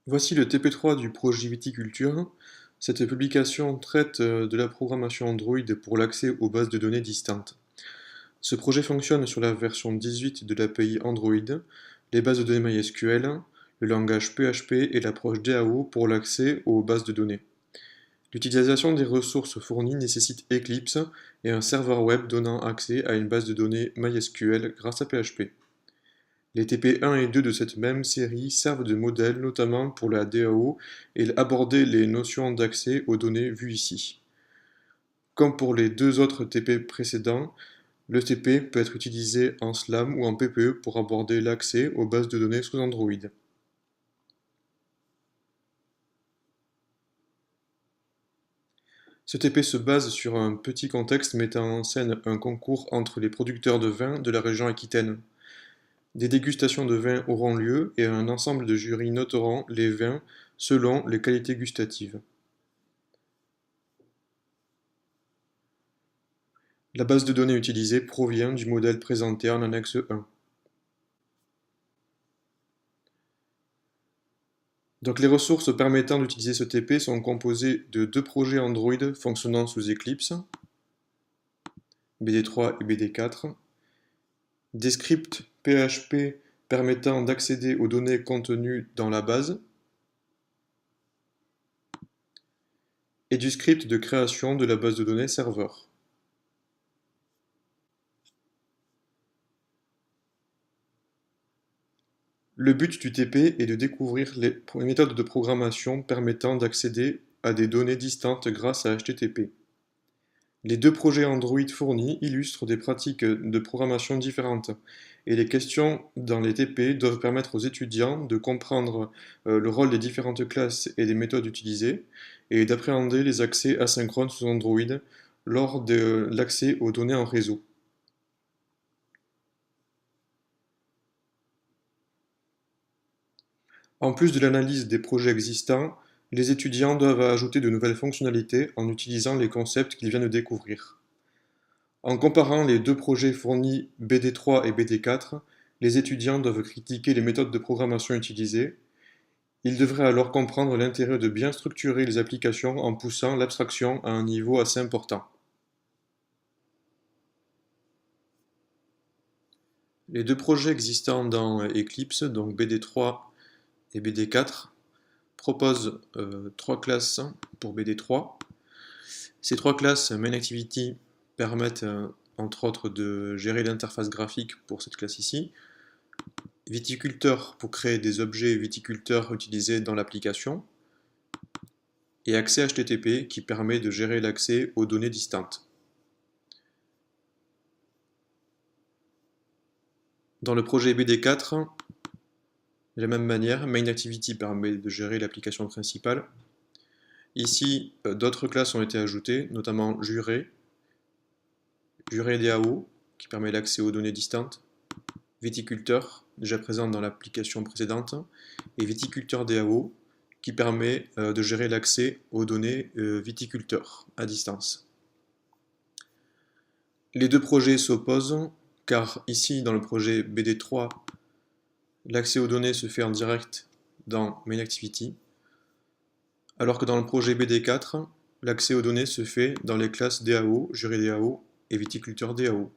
Voici le TP3 du projet Viticulture. Cette publication traite de la programmation Android pour l'accès aux bases de données distantes. Ce projet fonctionne sur la version 18 de l'API Android, les bases de données MySQL, le langage PHP et l'approche DAO pour l'accès aux bases de données. L'utilisation des ressources fournies nécessite Eclipse et un serveur web donnant accès à une base de données MySQL grâce à PHP. Les TP1 et 2 de cette même série servent de modèle notamment pour la DAO et aborder les notions d'accès aux données vues ici. Comme pour les deux autres TP précédents, le TP peut être utilisé en SLAM ou en PPE pour aborder l'accès aux bases de données sous Android. Ce TP se base sur un petit contexte mettant en scène un concours entre les producteurs de vin de la région Aquitaine. Des dégustations de vins auront lieu et un ensemble de jurys noteront les vins selon les qualités gustatives. La base de données utilisée provient du modèle présenté en annexe 1. Donc les ressources permettant d'utiliser ce TP sont composées de deux projets Android fonctionnant sous Eclipse, BD3 et BD4, des scripts PHP permettant d'accéder aux données contenues dans la base, et du script de création de la base de données serveur. Le but du TP est de découvrir les méthodes de programmation permettant d'accéder à des données distantes grâce à HTTP. Les deux projets Android fournis illustrent des pratiques de programmation différentes, et les questions dans les TP doivent permettre aux étudiants de comprendre le rôle des différentes classes et des méthodes utilisées, et d'appréhender les accès asynchrones sous Android lors de l'accès aux données en réseau. En plus de l'analyse des projets existants, les étudiants doivent ajouter de nouvelles fonctionnalités en utilisant les concepts qu'ils viennent de découvrir. En comparant les deux projets fournis BD3 et BD4, les étudiants doivent critiquer les méthodes de programmation utilisées. Ils devraient alors comprendre l'intérêt de bien structurer les applications en poussant l'abstraction à un niveau assez important. Les deux projets existants dans Eclipse, donc BD3 et BD4, proposent trois classes pour BD3. Ces trois classes MainActivity permettent entre autres de gérer l'interface graphique pour cette classe ici, Viticulteur pour créer des objets viticulteurs utilisés dans l'application, et accès HTTP qui permet de gérer l'accès aux données distantes. Dans le projet BD4, de la même manière, MainActivity permet de gérer l'application principale. Ici, d'autres classes ont été ajoutées, notamment Juré DAO, qui permet l'accès aux données distantes, Viticulteur, déjà présent dans l'application précédente, et Viticulteur DAO, qui permet de gérer l'accès aux données viticulteurs à distance. Les deux projets s'opposent, car ici, dans le projet BD3, l'accès aux données se fait en direct dans MainActivity, alors que dans le projet BD4, l'accès aux données se fait dans les classes DAO, Juré DAO et Viticulteur DAO.